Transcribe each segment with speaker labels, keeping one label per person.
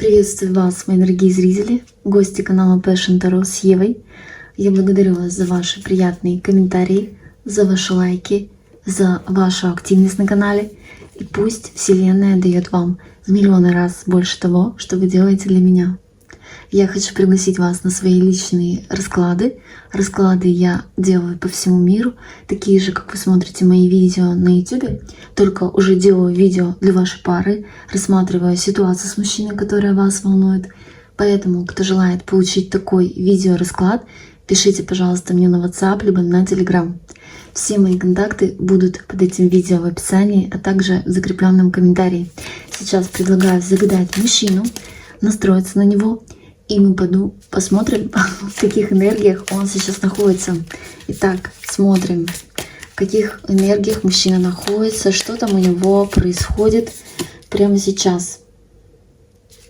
Speaker 1: Приветствую вас, мои дорогие зрители, гости канала Passion Tarot с Евой. Я благодарю вас за ваши приятные комментарии, за ваши лайки, за вашу активность на канале. И пусть Вселенная дает вам в миллионы раз больше того, что вы делаете для меня. Я хочу пригласить вас на свои личные расклады. Расклады я делаю по всему миру, такие же, как вы смотрите мои видео на YouTube, только уже делаю видео для вашей пары, рассматриваю ситуацию с мужчиной, которая вас волнует. Поэтому, кто желает получить такой видеорасклад, пишите, пожалуйста, мне на WhatsApp либо на Telegram. Все мои контакты будут под этим видео в описании, а также в закрепленном комментарии. Сейчас предлагаю загадать мужчину, настроиться на него, и мы посмотрим, в каких энергиях он сейчас находится. Итак, смотрим, в каких энергиях мужчина находится, что там у него происходит прямо сейчас.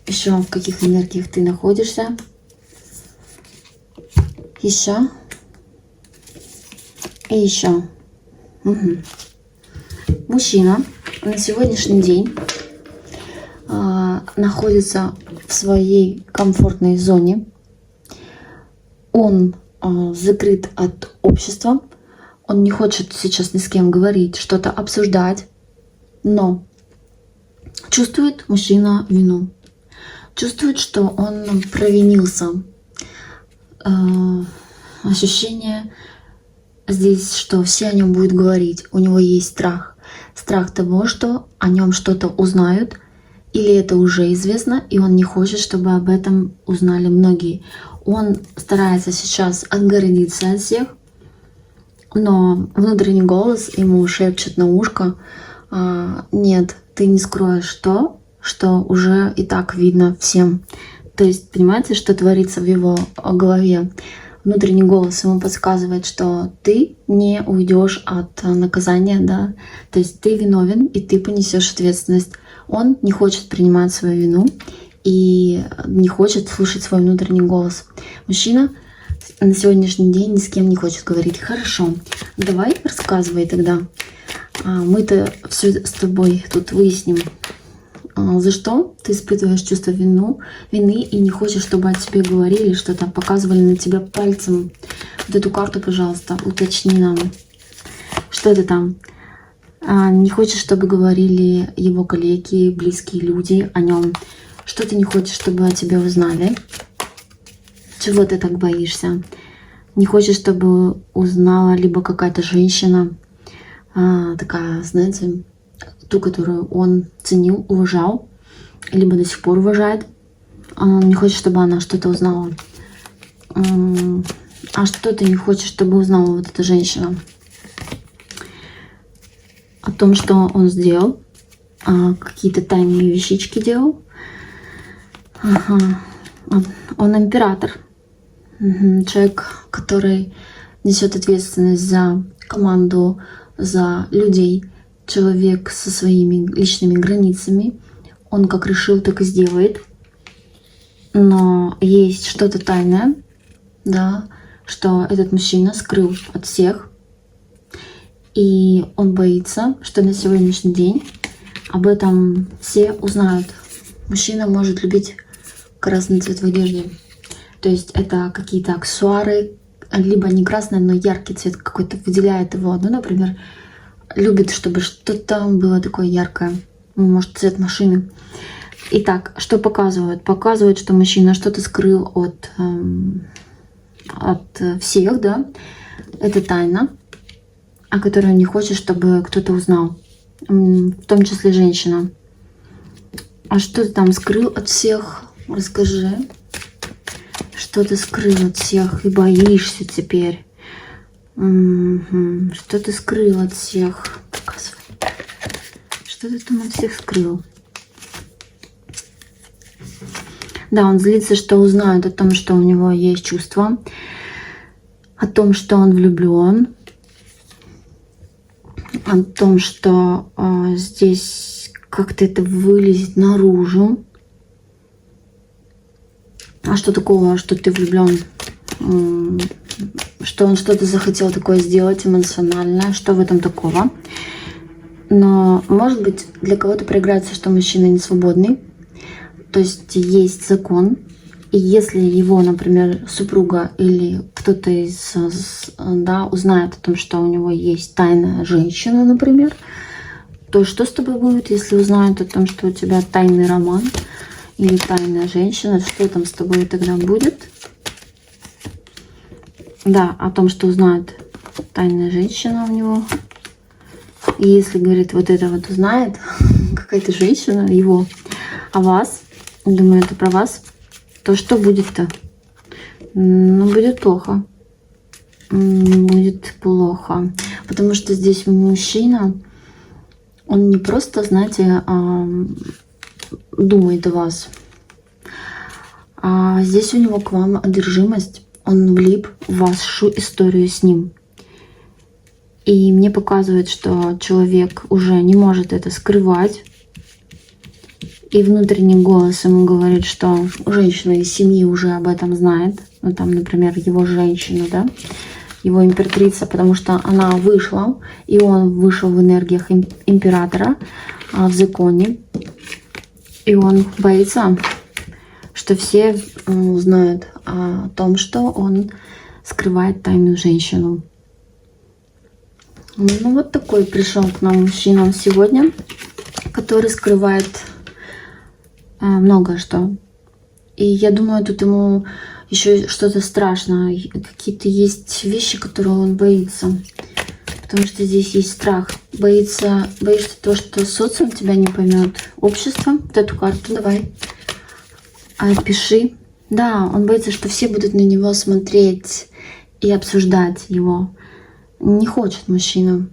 Speaker 1: Еще в каких энергиях ты находишься. Еще. И еще. Угу. Мужчина на сегодняшний день находится в своей комфортной зоне. Он закрыт от общества. Он не хочет сейчас ни с кем говорить, что-то обсуждать. Но чувствует мужчина вину. Чувствует, что он провинился. Ощущение здесь, что все о нем будут говорить. У него есть страх. Страх того, что о нем что-то узнают. Или это уже известно, и он не хочет, чтобы об этом узнали многие. Он старается сейчас отгородиться от всех, но внутренний голос ему шепчет на ушко: нет, ты не скроешь то, что уже и так видно всем. То есть, понимаете, что творится в его голове? Внутренний голос ему подсказывает, что ты не уйдешь от наказания, да, то есть ты виновен, и ты понесешь ответственность. Он не хочет принимать свою вину и не хочет слушать свой внутренний голос. Мужчина на сегодняшний день ни с кем не хочет говорить. Хорошо, давай рассказывай тогда. Мы-то все с тобой тут выясним. За что ты испытываешь чувство вины и не хочешь, чтобы о тебе говорили, что-то показывали на тебя пальцем. Вот эту карту, пожалуйста, уточни нам. Что это там? Не хочешь, чтобы говорили его коллеги, близкие люди о нем. Что ты не хочешь, чтобы о тебе узнали? Чего ты так боишься? Не хочешь, чтобы узнала либо какая-то женщина, такая, знаете, ту, которую он ценил, уважал, либо до сих пор уважает. Не хочет, чтобы она что-то узнала. А что ты не хочешь, чтобы узнала вот эта женщина? О том, что он сделал, какие-то тайные вещички делал. Ага. Он император. Человек, который несет ответственность за команду, за людей. Человек со своими личными границами. Он как решил, так и сделает. Но есть что-то тайное, да, что этот мужчина скрыл от всех. И он боится, что на сегодняшний день об этом все узнают. Мужчина может любить красный цвет в одежде. То есть это какие-то аксессуары, либо не красный, но яркий цвет какой-то выделяет его. Ну, например, любит, чтобы что-то было такое яркое. Может, цвет машины. Итак, что показывают? Показывают, что мужчина что-то скрыл от всех, да. Это тайна, о которой он не хочет, чтобы кто-то узнал. В том числе женщина. А что ты там скрыл от всех? Расскажи. Что ты скрыл от всех и боишься теперь? Что ты скрыл от всех? Показывай. Что ты там от всех скрыл? Да, он злится, что узнают о том, что у него есть чувства, о том, что он влюблен, о том, что здесь как-то это вылезет наружу. А что такого, что ты влюблен? Что он что-то захотел такое сделать эмоциональное? Что в этом такого? Но, может быть, для кого-то проиграется, что мужчина не свободный. То есть закон, и если его, например, супруга или кто-то да, узнает о том, что у него есть тайная женщина, например, то что с тобой будет, если узнают о том, что у тебя тайный роман или тайная женщина? Что там с тобой тогда будет? Да, о том, что узнает тайная женщина у него. И если, говорит, вот это вот узнает какая-то женщина его о вас, думаю, это про вас, то что будет-то? Ну, будет плохо. Будет плохо. Потому что здесь мужчина, он не просто, знаете, думает о вас, а здесь у него к вам одержимость. Он влип в вашу историю с ним. И мне показывает, что человек уже не может это скрывать. И внутренний голос ему говорит, что женщина из семьи уже об этом знает. Ну, там, например, его женщина, да, его императрица, потому что она вышла, и он вышел в энергиях императора, в законе. И он боится, что все узнают о том, что он скрывает тайную женщину. Ну, вот такой пришел к нам мужчина сегодня, который скрывает много что. И я думаю, тут ему еще что-то страшное. Какие-то есть вещи, которые он боится. Потому что здесь есть страх. Боится то, что социум тебя не поймет. Общество. Вот эту карту давай. Опиши. Да, он боится, что все будут на него смотреть и обсуждать его. Не хочет мужчина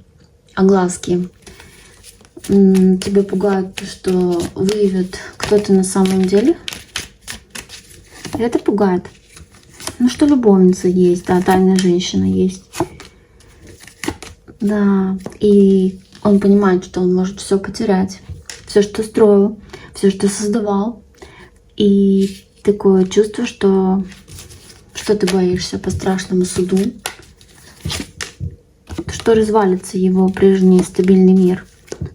Speaker 1: огласки. Тебя пугает, что выявят, кто ты на самом деле. Это пугает. Ну, что любовница есть, да, тайная женщина есть. Да, и он понимает, что он может все потерять. Все, что строил, все, что создавал. И такое чувство, что ты боишься по страшному суду. Что развалится его прежний стабильный мир.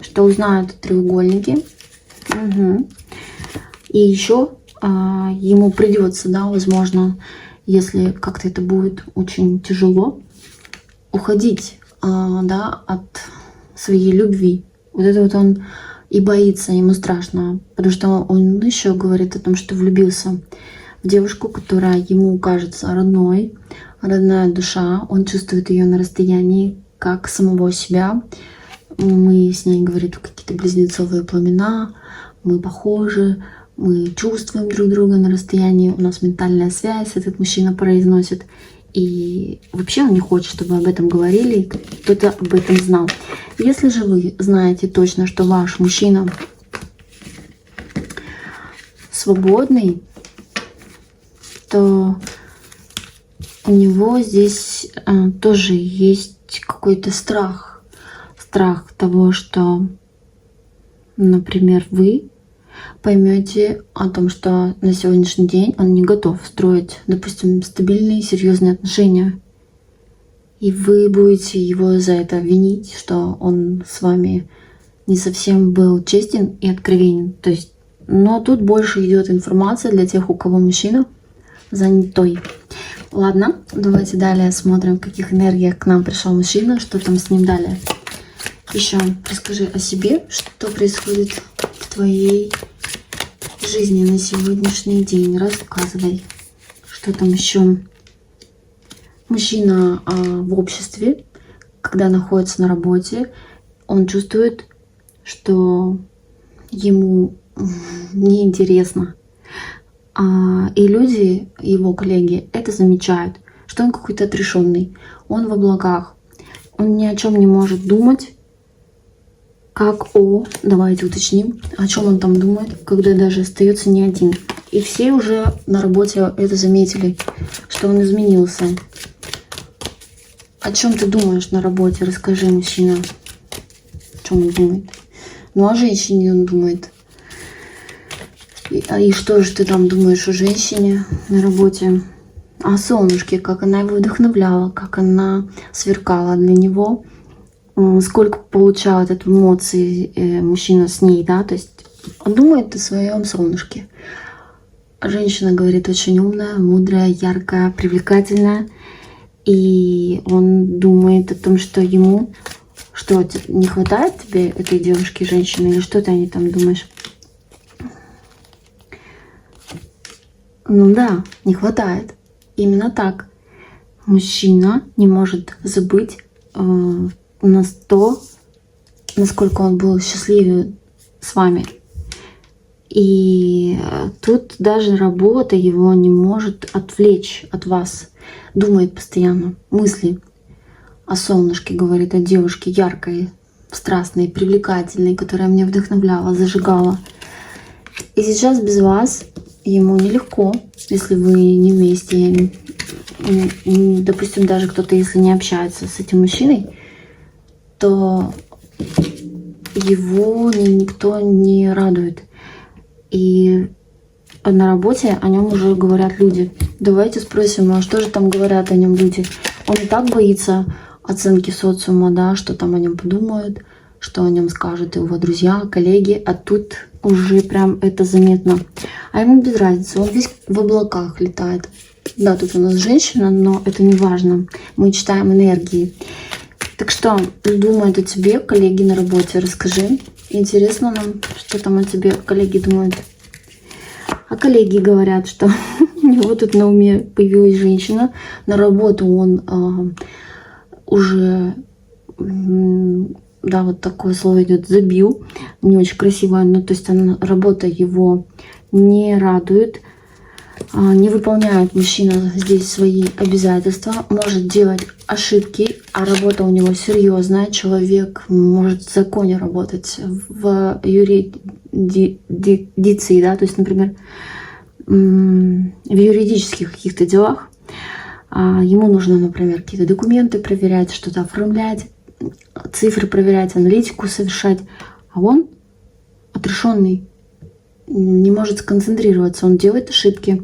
Speaker 1: Что узнают треугольники. Угу. И еще ему придется, да, возможно, если как-то это будет очень тяжело, уходить, да, от своей любви. Вот это вот он и боится, ему страшно, потому что он еще говорит о том, что влюбился в девушку, которая ему кажется родной, родная душа. Он чувствует ее на расстоянии, как самого себя. Мы с ней, говорит, какие-то близнецовые пламена, мы похожи, мы чувствуем друг друга на расстоянии, у нас ментальная связь, этот мужчина произносит. И вообще он не хочет, чтобы об этом говорили, и кто-то об этом знал. Если же вы знаете точно, что ваш мужчина свободный, то у него здесь тоже есть какой-то страх. Страх того, что, например, вы поймете о том, что на сегодняшний день он не готов строить, допустим, стабильные, серьезные отношения. И вы будете его за это винить, что он с вами не совсем был честен и откровенен. То есть, но тут больше идет информация для тех, у кого мужчина занятой. Ладно, давайте далее смотрим, в каких энергиях к нам пришел мужчина, что там с ним далее. Еще расскажи о себе, что происходит в твоей жизни на сегодняшний день. Рассказывай, что там еще. Мужчина в обществе, когда находится на работе, он чувствует, что ему неинтересно. И люди, его коллеги, это замечают, что он какой-то отрешенный, он в облаках, он ни о чем не может думать. Давайте уточним, о чем он там думает, когда даже остается не один. И все уже на работе это заметили, что он изменился. О чем ты думаешь на работе? Расскажи, мужчина. О чем он думает? Ну, о женщине он думает. И что же ты там думаешь о женщине на работе? О солнышке, как она его вдохновляла, как она сверкала для него. Сколько получал от эмоций мужчина с ней, да, то есть Он думает о своем солнышке. А женщина, говорит, очень умная, мудрая, яркая, привлекательная. И он думает о том, что ему... Что, не хватает тебе этой девушки, женщины? Или что ты о ней там думаешь? Ну да, не хватает. Именно так. Мужчина не может забыть нас то, насколько он был счастливее с вами. И тут даже работа его не может отвлечь от вас. Думает постоянно, мысли о солнышке, говорит, о девушке яркой, страстной, привлекательной, которая меня вдохновляла, зажигала. И сейчас без вас ему нелегко, если вы не вместе. Допустим, даже кто-то, если не общается с этим мужчиной, то его никто не радует. И на работе о нем уже говорят люди. Давайте спросим, а что же там говорят о нем люди? Он и так боится оценки социума, да, что там о нем подумают, что о нем скажут его друзья, коллеги, а тут уже прям это заметно. А ему без разницы, он весь в облаках летает. Да, тут у нас женщина, но это не важно. Мы читаем энергии. Так что думают о тебе коллеги на работе? Расскажи. Интересно нам, что там о тебе коллеги думают. А коллеги говорят, что у него тут на уме появилась женщина. На работу он уже, да, вот такое слово идет, забил. Не очень красивое, но то есть работа его не радует. Не выполняет мужчина здесь свои обязательства, может делать ошибки, а работа у него серьезная. Человек может в законе работать, в юрисдикции, да, то есть, например, в юридических каких-то делах. Ему нужно, например, какие-то документы проверять, что-то оформлять, цифры проверять, аналитику совершать, а он отрешенный, не может сконцентрироваться, он делает ошибки.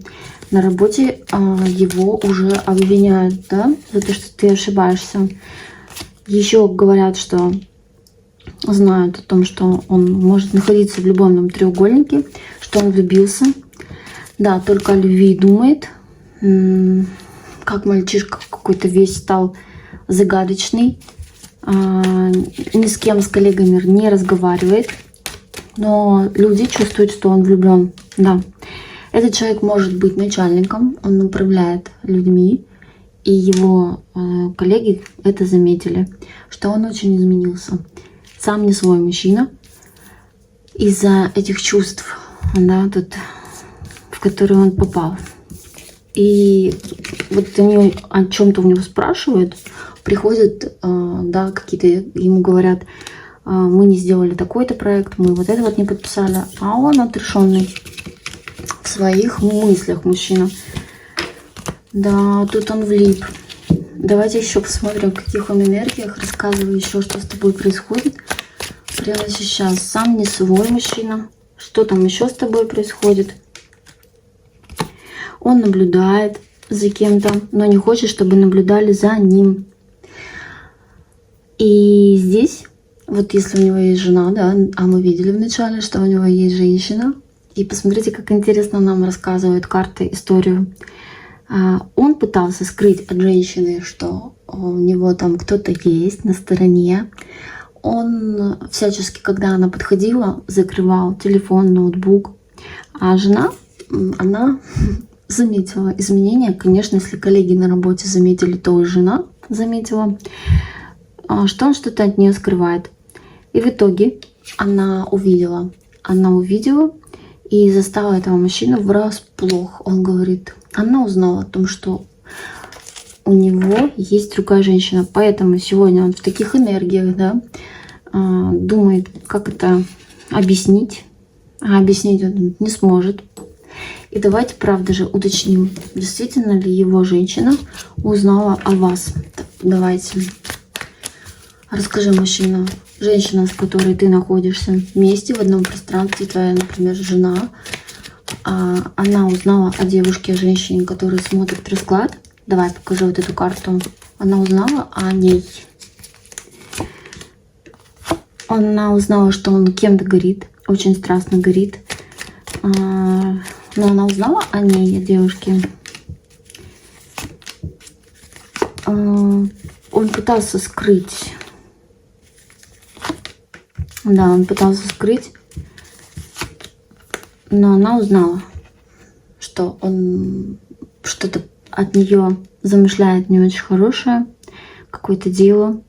Speaker 1: На работе его уже обвиняют, да, за то, что ты ошибаешься. Еще говорят, что знают о том, что он может находиться в любовном треугольнике, что он влюбился. Да, только о любви думает. Как мальчишка какой-то весь стал загадочный. Ни с кем, с коллегами не разговаривает. Но люди чувствуют, что он влюблен. Да. Этот человек может быть начальником, он управляет людьми, и его коллеги это заметили, что он очень изменился. Сам не свой мужчина из-за этих чувств, да, тут, в которые он попал. И вот они о чем-то у него спрашивают, приходят, да, какие-то ему говорят: мы не сделали такой-то проект, мы вот это вот не подписали, а он отрешенный в своих мыслях мужчина. Да, тут он влип. Давайте еще посмотрим, в каких он энергиях. Рассказываю еще, что с тобой происходит прямо сейчас. Сам не свой мужчина. Что там еще с тобой происходит? Он наблюдает за кем-то, но не хочет, чтобы наблюдали за ним. И здесь, вот если у него есть жена, да, а мы видели вначале, что у него есть женщина. И посмотрите, как интересно нам рассказывают карты историю. Он пытался скрыть от женщины, что у него там кто-то есть на стороне. Он всячески, когда она подходила, закрывал телефон, ноутбук. А жена, она заметила изменения. Конечно, если коллеги на работе заметили, то и жена заметила, что он что-то от нее скрывает. И в итоге она увидела и застала этого мужчину врасплох. Он говорит, она узнала о том, что у него есть другая женщина. Поэтому сегодня он в таких энергиях, да, думает, как это объяснить. А объяснить он не сможет. И давайте, правда же, уточним, действительно ли его женщина узнала о вас. Давайте. Расскажи, мужчина, женщина, с которой ты находишься вместе в одном пространстве, твоя, например, жена, она узнала о девушке, о женщине, которая смотрит расклад. Давай покажу вот эту карту. Она узнала о ней. Она узнала, что он кем-то горит, очень страстно горит. Но она узнала о ней, девушки. Он пытался скрыть. Да, он пытался скрыть. Но она узнала, что он что-то от нее замышляет не очень хорошее, какое-то дело.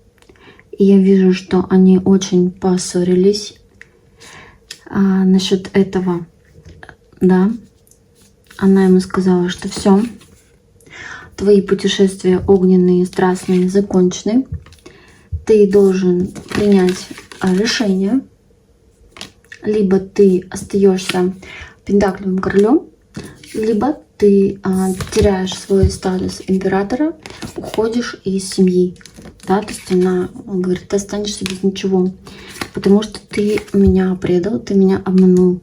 Speaker 1: И я вижу, что они очень поссорились насчет этого. Да, она ему сказала, что все, твои путешествия огненные, страстные закончены. Ты должен принять решение. Либо ты остаешься пентаклевым королем, либо ты теряешь свой статус императора, уходишь из семьи. Да, то есть он говорит, ты останешься без ничего, потому что ты меня предал, ты меня обманул.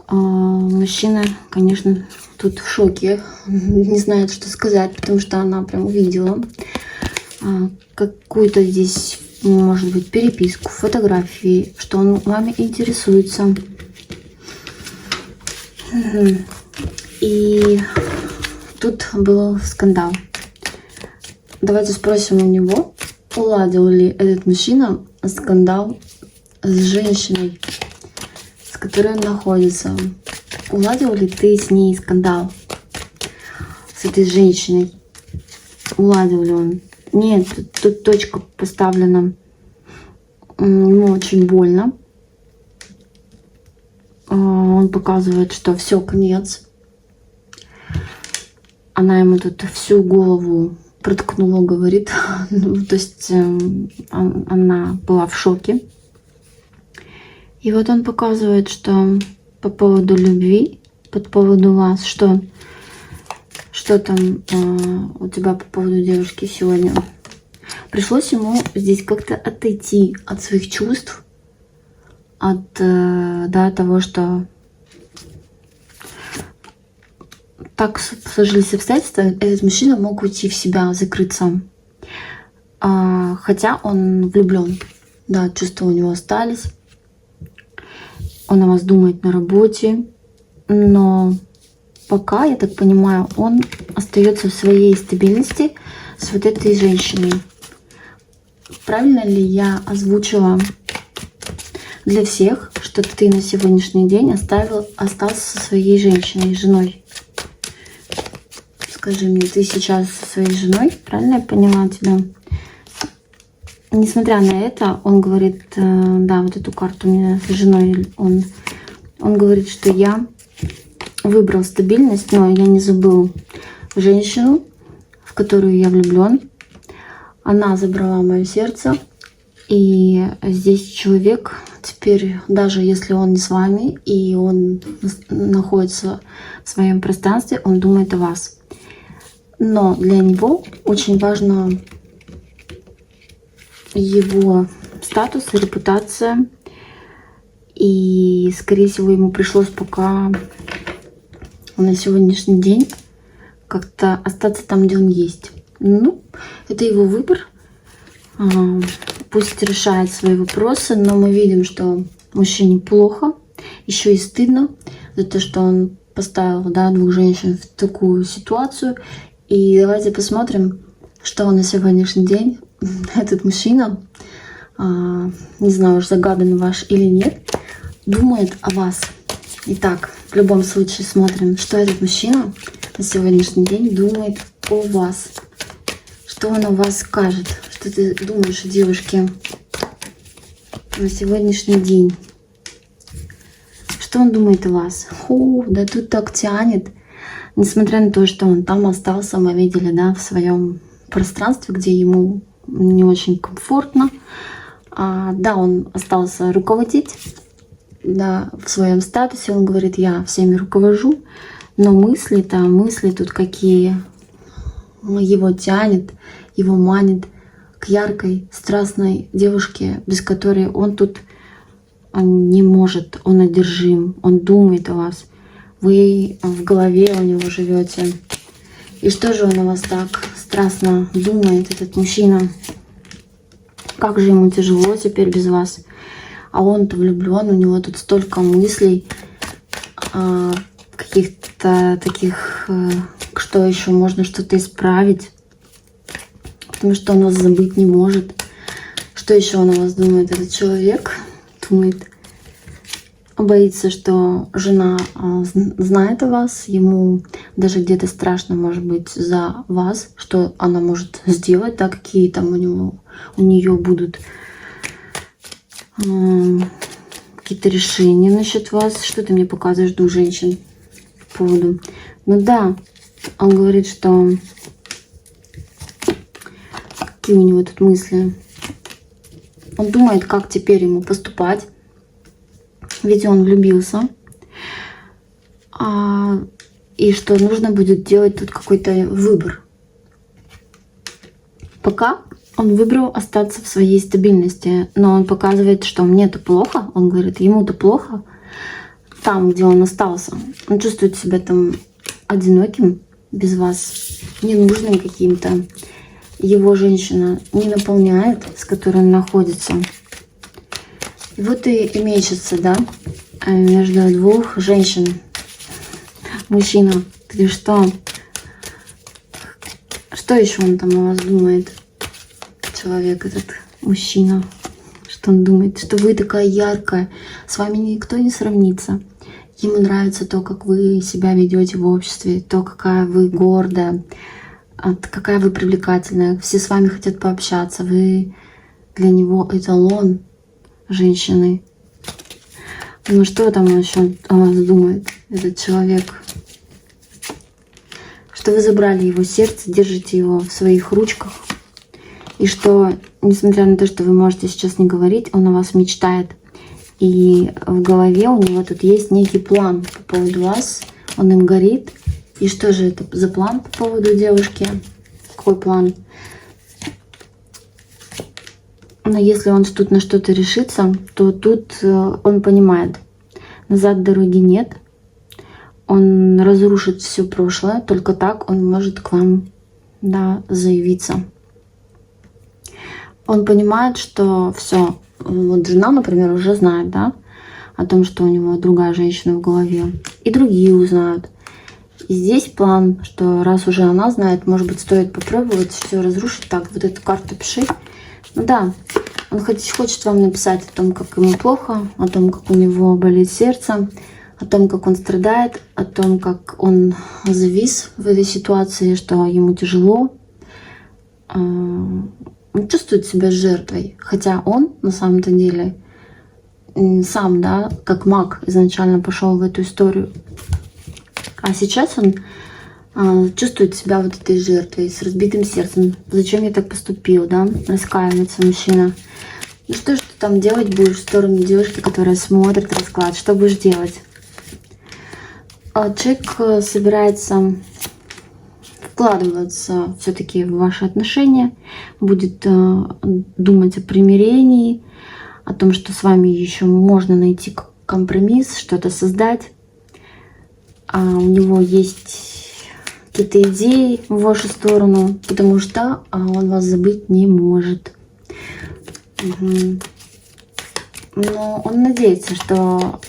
Speaker 1: Мужчина, конечно, тут в шоке, не знает, что сказать, потому что она прям увидела какую-то здесь, может быть, переписку, фотографии, что он вами интересуется. И тут был скандал. Давайте спросим у него, уладил ли этот мужчина скандал с женщиной, с которой он находится. Уладил ли ты с ней скандал? С этой женщиной? Уладил ли он? Нет, тут точка поставлена. Ему очень больно. Он показывает, что все, конец. Она ему тут всю голову проткнула, говорит. То есть она была в шоке. И вот он показывает, что по поводу любви, по поводу вас, что там у тебя по поводу девушки сегодня. Пришлось ему здесь как-то отойти от своих чувств, от того, что так сложились обстоятельства, этот мужчина мог уйти в себя, закрыться. Хотя он влюблен. Да, чувства у него остались. Он о вас думает на работе. Но пока, я так понимаю, он остается в своей стабильности с вот этой женщиной. Правильно ли я озвучила для всех, что ты на сегодняшний день остался со своей женщиной, женой? Скажи мне, ты сейчас со своей женой? Правильно я поняла тебя? Несмотря на это, он говорит, да, вот эту карту мне с женой, он говорит, что я выбрал стабильность, но я не забыл женщину, в которую я влюблен. Она забрала мое сердце. И здесь человек теперь, даже если он не с вами, и он находится в своем пространстве, он думает о вас. Но для него очень важно его статус, репутация. И, скорее всего, ему пришлось пока на сегодняшний день как-то остаться там, где он есть. Ну, это его выбор. Пусть решает свои вопросы, но мы видим, что мужчине плохо, еще и стыдно за то, что он поставил, да, двух женщин в такую ситуацию. И давайте посмотрим, что на сегодняшний день этот мужчина, не знаю, уж загадан ваш или нет, думает о вас. Итак, в любом случае смотрим, что этот мужчина на сегодняшний день думает о вас. Что он о вас скажет? Что ты думаешь о девушке на сегодняшний день? Что он думает о вас? Да тут так тянет. Несмотря на то, что он там остался, мы видели, да, в своем пространстве, где ему не очень комфортно. Да, он остался руководить, да, в своем статусе. Он говорит, я всеми руковожу. Но мысли тут какие? Его тянет, его манит к яркой, страстной девушке, без которой он тут не может, он одержим, он думает о вас. Вы в голове у него живете. И что же он о вас так страстно думает, этот мужчина? Как же ему тяжело теперь без вас. а он-то влюблен, у него тут столько мыслей, каких-то таких, что еще можно что-то исправить, потому что он вас забыть не может. Что еще он о вас думает, этот человек? Думает, боится, что жена знает о вас, ему даже где-то страшно, может быть, за вас, что она может сделать, да, какие там у нее будут какие-то решения насчет вас. Что ты мне показываешь, двух женщин по поводу? Ну да, он говорит, что какие у него тут мысли. Он думает, как теперь ему поступать. Ведь он влюбился. И что нужно будет делать тут какой-то выбор. Пока он выбрал остаться в своей стабильности. Но он показывает, что мне-то плохо. Он говорит, ему-то плохо. Там, где он остался. Он чувствует себя там одиноким, без вас, ненужным каким-то. Его женщина не наполняет, с которой он находится. И вот и мечется, да, между двух женщин. Мужчина, ты что? Что еще он там о вас думает? Человек этот, мужчина. Что он думает? Что вы такая яркая, с вами никто не сравнится. Ему нравится то, как вы себя ведете в обществе, то, какая вы гордая, какая вы привлекательная. Все с вами хотят пообщаться. Вы для него эталон женщины. Ну что там еще о вас думает этот человек? Что вы забрали его сердце, держите его в своих ручках. И что, несмотря на то, что вы можете сейчас не говорить, он о вас мечтает. И в голове у него тут есть некий план по поводу вас. Он им горит. И что же это за план по поводу девушки? Какой план? Но если он тут на что-то решится, то тут он понимает, назад дороги нет. Он разрушит все прошлое, только так он может к вам, да, заявиться. Он понимает, что все, вот жена, например, уже знает, да, о том, что у него другая женщина в голове, и другие узнают. И здесь план, что раз уже она знает, может быть, стоит попробовать все разрушить. Так, вот эту карту пиши. Ну да, он хочет вам написать о том, как ему плохо, о том, как у него болит сердце, о том, как он страдает, о том, как он завис в этой ситуации, что ему тяжело. Он чувствует себя жертвой, хотя он на самом-то деле сам, да, как маг изначально пошел в эту историю. А сейчас он чувствует себя вот этой жертвой, с разбитым сердцем. Зачем я так поступил, да? Раскаивается мужчина. Ну что ж ты там делать будешь в сторону девушки, которая смотрит расклад? Что будешь делать? Человек собирается вкладываться все-таки в ваши отношения, будет думать о примирении, о том, что с вами еще можно найти компромисс, что-то создать. У него есть какие-то идеи в вашу сторону, потому что он вас забыть не может. Но он надеется, что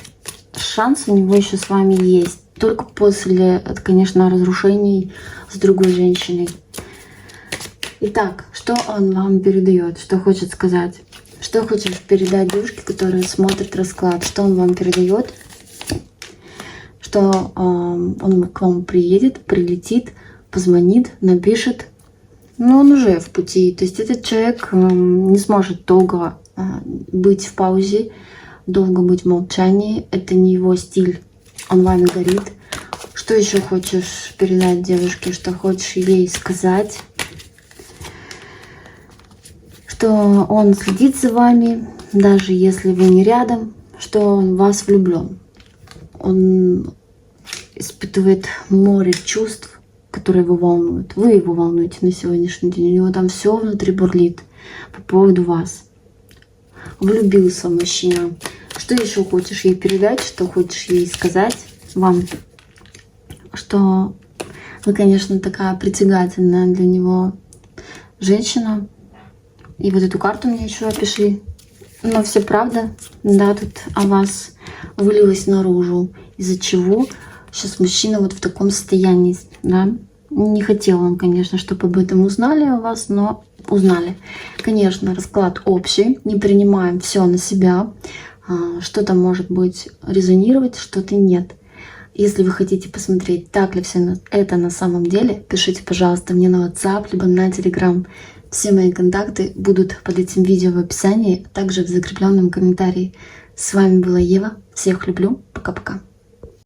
Speaker 1: шанс у него еще с вами есть. Только после, конечно, разрушений с другой женщиной. Итак, что он вам передает? Что хочет сказать? Что хочет передать девушке, которая смотрит расклад? Что он вам передает? Что он к вам приедет, прилетит, позвонит, напишет. Но он уже в пути. То есть этот человек не сможет долго быть в паузе, долго быть в молчании. Это не его стиль. Он вами горит. Что еще хочешь передать девушке? Что хочешь ей сказать? Что он следит за вами, даже если вы не рядом. Что он в вас влюблен. Он испытывает море чувств, которые его волнуют. Вы его волнуете на сегодняшний день. У него там все внутри бурлит по поводу вас. Влюбился мужчина. Что еще хочешь ей передать? Что хочешь ей сказать вам? Что вы, конечно, такая притягательная для него женщина. И вот эту карту мне еще опиши. Но все правда, да, тут о вас вылилось наружу, из-за чего сейчас мужчина вот в таком состоянии, да. Не хотел он, конечно, чтобы об этом узнали о вас, но узнали. Конечно, расклад общий, не принимаем все на себя. Что-то может быть резонировать, что-то нет. Если вы хотите посмотреть, так ли все это на самом деле, пишите, пожалуйста, мне на WhatsApp, либо на Telegram. Все мои контакты будут под этим видео в описании, а также в закрепленном комментарии. С вами была Ева. Всех люблю. Пока-пока.